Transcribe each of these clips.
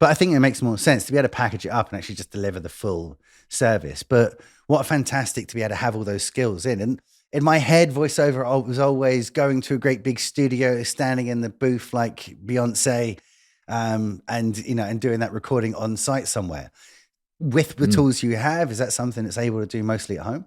But I think it makes more sense to be able to package it up and actually just deliver the full service. But what a fantastic to be able to have all those skills in. And in my head, voiceover was always going to a great big studio, standing in the booth like Beyonce, and doing that recording on site somewhere. With the tools you have, is that something that's able to do mostly at home?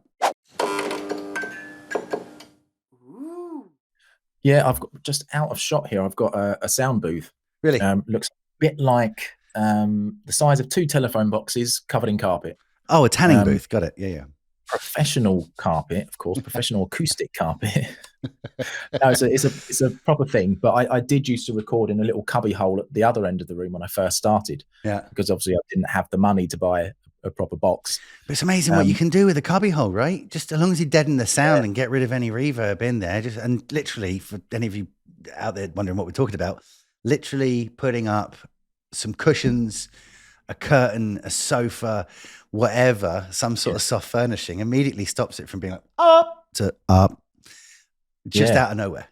Yeah, I've got just out of shot here. I've got a sound booth. Really? Looks a bit like the size of 2 telephone boxes covered in carpet. Oh, a tanning booth. Got it. Yeah. Professional carpet, of course, professional acoustic carpet. No, it's a proper thing. But I did used to record in a little cubby hole at the other end of the room when I first started. Yeah. Because obviously I didn't have the money to buy a proper box. But it's amazing what you can do with a cubby hole, right? Just as long as you deaden the sound and get rid of any reverb in there. And literally, for any of you out there wondering what we're talking about, literally putting up some cushions, a curtain, a sofa, whatever, some sort of soft furnishing immediately stops it from being like up to up, just out of nowhere.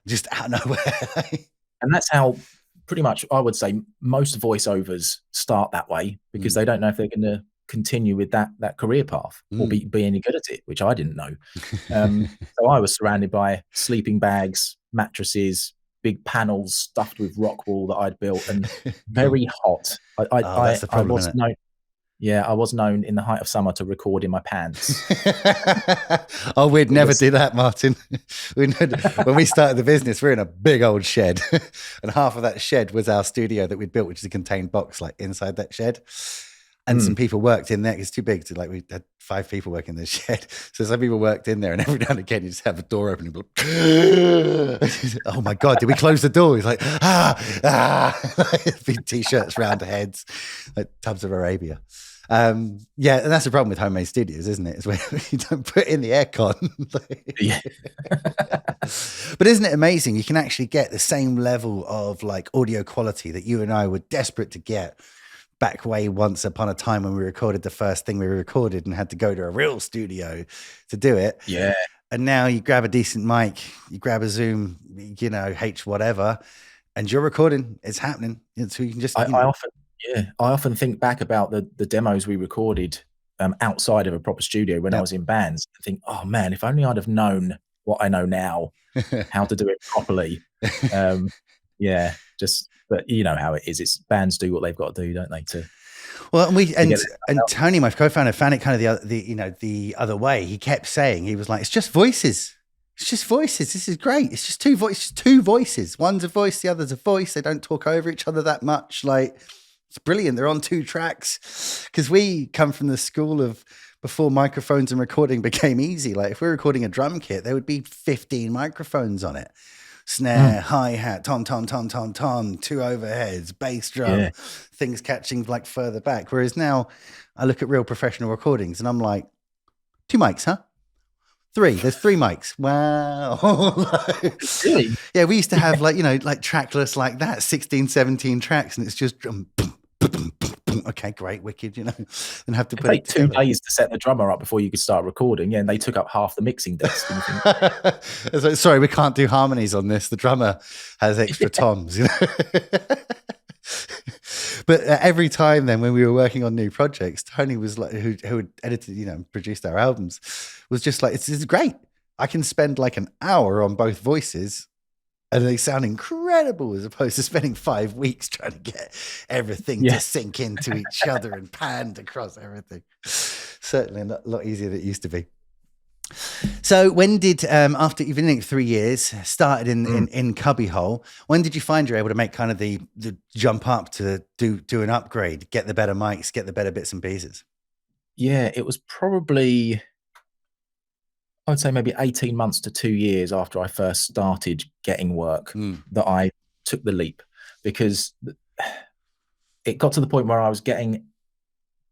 And that's how pretty much I would say most voiceovers start that way, because they don't know if they're going to continue with that career path or be any good at it, which I didn't know. So I was surrounded by sleeping bags, mattresses, big panels stuffed with rock wool that I'd built, and very hot. That's the problem, isn't it? I was known in the height of summer to record in my pants. Oh, we'd never do that, Martin. When we started the business, we're in a big old shed, and half of that shed was our studio that we'd built, which is a contained box, like inside that shed. And some people worked in there. It's too big to we had 5 people working in the shed. So some people worked in there, and every now and again you just have a door open and be like, oh my God, did we close the door? He's like, big t-shirts, round heads, like tubs of Arabia. And that's the problem with homemade studios, isn't it? Is where you don't put in the aircon. Yeah. But isn't it amazing? You can actually get the same level of like audio quality that you and I were desperate to get back way once upon a time when we recorded the first thing we recorded and had to go to a real studio to do it. Yeah. And now you grab a decent mic, you grab a Zoom, H whatever, and you're recording. It's happening. So you can just. I often think back about the demos we recorded outside of a proper studio when I was in bands, and think, oh man, if only I'd have known what I know now, how to do it properly. But you know how it is. It's bands do what they've got to do, don't they? And Tony, my co-founder, found it kind of the other way. He kept saying, he was like, it's just voices. It's just voices. This is great. It's just two voices. One's a voice, the other's a voice. They don't talk over each other that much. Like, it's brilliant. They're on 2 tracks. Because we come from the school of before microphones and recording became easy. Like if we're recording a drum kit, there would be 15 microphones on it. Snare, hi-hat, tom, 2 overheads, bass drum, things catching like further back. Whereas now I look at real professional recordings and I'm like, 2 mics, huh? 3. There's 3 mics. Wow. Really? Yeah, we used to have like trackless like that, 16, 17 tracks, and it's just okay, great, wicked, and have to put it together. 2 days to set the drummer up before you could start recording, and they took up half the mixing desk. Like, sorry, we can't do harmonies on this. The drummer has extra toms, But every time then when we were working on new projects, Tony was like, who had edited, produced our albums, was just like, it's great. I can spend like an hour on both voices and they sound incredible as opposed to spending 5 weeks trying to get everything to sync into each other and panned across everything. Certainly a lot easier than it used to be. So when did, after you've been in it 3 years, started in Cubbyhole, when did you find you're able to make kind of the jump up to do an upgrade, get the better mics, get the better bits and pieces? Yeah, it was probably, I would say maybe 18 months to 2 years after I first started getting work that I took the leap, because it got to the point where I was getting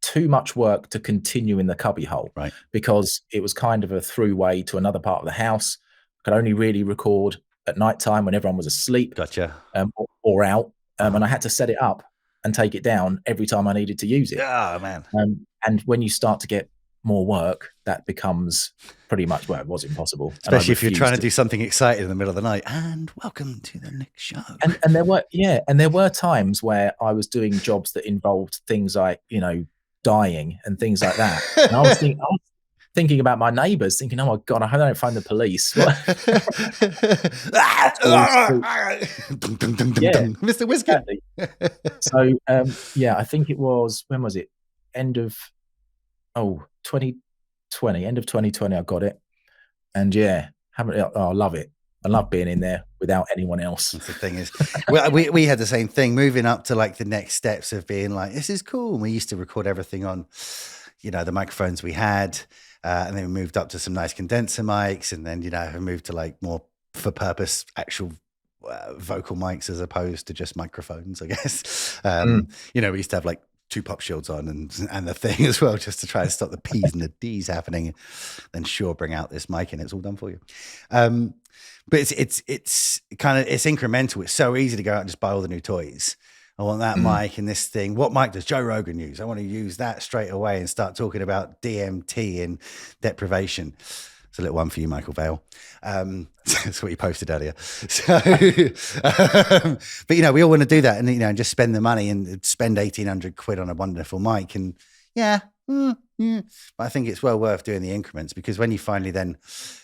too much work to continue in the cubbyhole, right? Because it was kind of a throughway to another part of the house. I could only really record at nighttime when everyone was asleep, gotcha, or out, and I had to set it up and take it down every time I needed to use it. Oh man! And when you start to get more work, that becomes pretty much, well, it was impossible. Especially if you're trying to do something exciting in the middle of the night. And welcome to the next show. And there were times where I was doing jobs that involved things like, you know, dying and things like that. And I was thinking about my neighbours, thinking, oh my God, I hope I don't find the police. Mr. Whiskin. So, I think it was, when was it? End of 2020, end of 2020, I got it. And I love it. I love being in there without anyone else. That's the thing is, we had the same thing, moving up to like the next steps of being like, this is cool. And we used to record everything on, you know, the microphones we had. And then we moved up to some nice condenser mics. And then, you know, we moved to like more for purpose, actual vocal mics as opposed to just microphones, I guess. You know, we used to have like 2 pop shields on and the thing as well, just to try and stop the P's and the D's happening. Then sure, bring out this mic and it's all done for you. But it's kind of, it's incremental. It's so easy to go out and just buy all the new toys. I want that mic and this thing. What mic does Joe Rogan use? I want to use that straight away and start talking about DMT and deprivation. It's a little one for you, Michael Vale. That's what you posted earlier. So, but you know, we all want to do that and, you know, and just spend the money and spend 1,800 quid on a wonderful mic. And but I think it's well worth doing the increments, because when you finally then,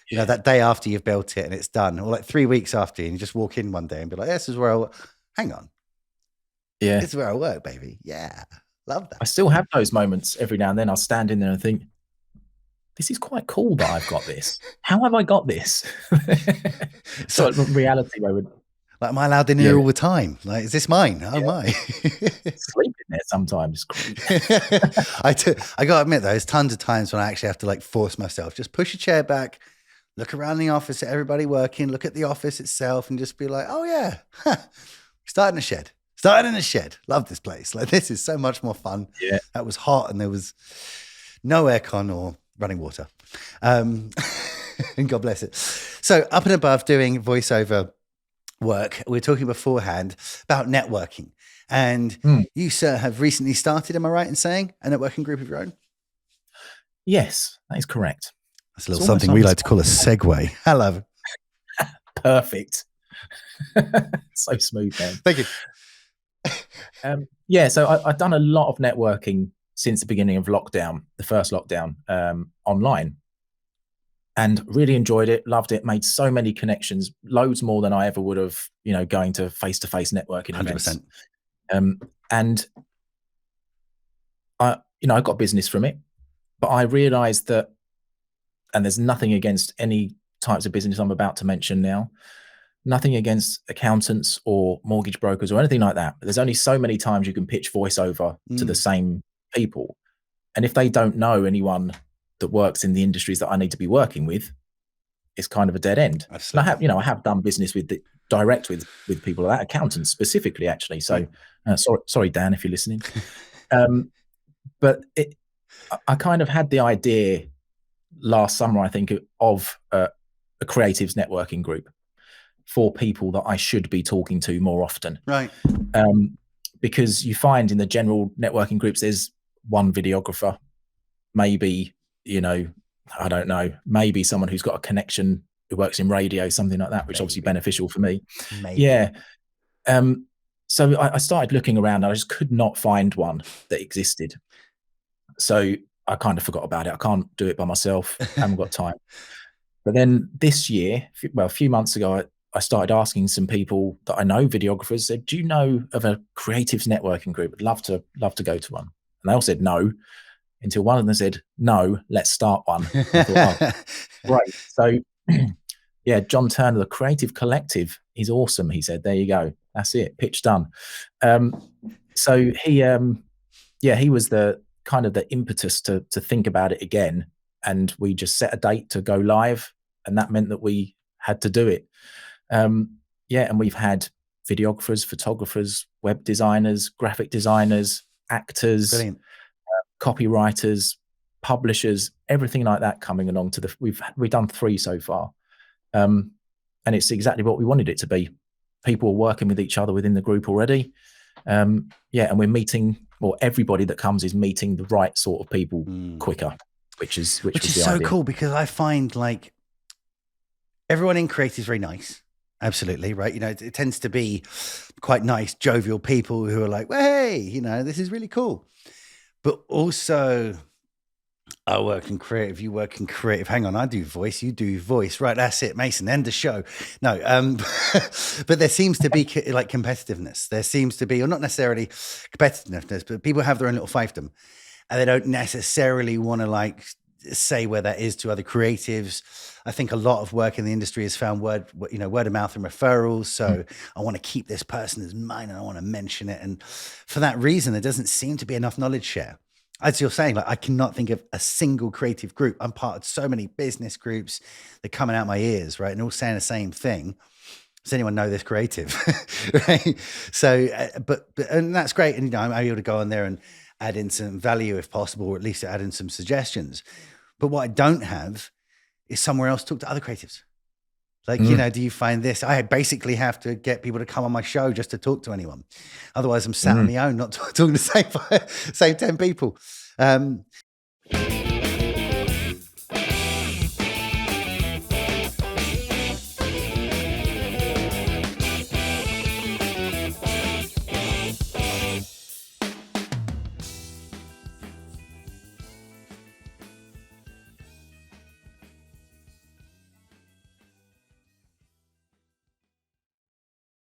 you know, that day after you've built it and it's done, or like 3 weeks after, and you just walk in one day and be like, this is where hang on. Yeah. This is where I work, baby. Yeah. Love that. I still have those moments every now and then. I'll stand in there and think, this is quite cool that I've got this. How have I got this? So reality moment. Like, am I allowed in here all the time? Like, is this mine? Oh my. Sleep in there sometimes. I got to admit, though, there's tons of times when I actually have to like force myself. Just push a chair back, look around the office at everybody working, look at the office itself, and just be like, oh yeah, starting a shed. Started in a shed. Love this place. Like, this is so much more fun. Yeah. That was hot and there was no aircon or running water. And God bless it. So up and above doing voiceover work, we were talking beforehand about networking. And you, sir, have recently started, am I right in saying, a networking group of your own? Yes, that is correct. That's a little something we like to call a segue. Hello. Perfect. So smooth, man. Thank you. So I've done a lot of networking since the beginning of lockdown, the first lockdown, online, and really enjoyed it, loved it, made so many connections, loads more than I ever would have, you know, going to face-to-face networking 100%. Events. And I got business from it, but I realized that, and there's nothing against any types of business I'm about to mention now, nothing against accountants or mortgage brokers or anything like that. There's only so many times you can pitch voiceover to the same people. And if they don't know anyone that works in the industries that I need to be working with, it's kind of a dead end. And I have done business with direct with people like that, accountants specifically, actually. So sorry, Dan, if you're listening. But I kind of had the idea last summer, I think, of a creatives networking group for people that I should be talking to more often. Right. Because you find in the general networking groups, there's one videographer, maybe, you know, I don't know, maybe someone who's got a connection who works in radio, something like that, which is obviously beneficial for me. Maybe. Yeah. So I started looking around and I just could not find one that existed. So I kind of forgot about it. I can't do it by myself. I haven't got time. But then this year, well, a few months ago, I started asking some people that I know, videographers, said, do you know of a creatives networking group? I'd love to go to one. And they all said no, until one of them said, no, let's start one. I thought, oh, great. So yeah, John Turner, the Creative Collective, is awesome. He said, there you go. That's it. Pitch done. So he was the kind of the impetus to think about it again. And we just set a date to go live. And that meant that we had to do it. And we've had videographers, photographers, web designers, graphic designers, actors, copywriters, publishers, everything like that coming along to we've done 3 so far. And it's exactly what we wanted it to be. People are working with each other within the group already. And we're meeting, or everybody that comes is meeting the right sort of people quicker. which is so cool, because I find like everyone in creative is very nice. Absolutely. Right. You know, it tends to be quite nice, jovial people who are like, well, hey, you know, this is really cool. But also, I work in creative, you work in creative. Hang on, I do voice, you do voice. Right, that's it, Mason, end the show. No, but there seems to be like competitiveness. There seems to be, or not necessarily competitiveness, but people have their own little fiefdom, and they don't necessarily want to like say where that is to other creatives. I think a lot of work in the industry has found word of mouth and referrals. So I want to keep this person as mine, and I want to mention it. And for that reason, there doesn't seem to be enough knowledge share. As you're saying, like I cannot think of a single creative group. I'm part of so many business groups that are coming out my ears, right? And all saying the same thing. Does anyone know this creative? Right. So, and that's great. And, I'm able to go on there and add in some value if possible, or at least add in some suggestions. But what I don't have is somewhere else to talk to other creatives. Like, do you find this? I basically have to get people to come on my show just to talk to anyone. Otherwise, I'm sat on my own, not talking to the same 10 people.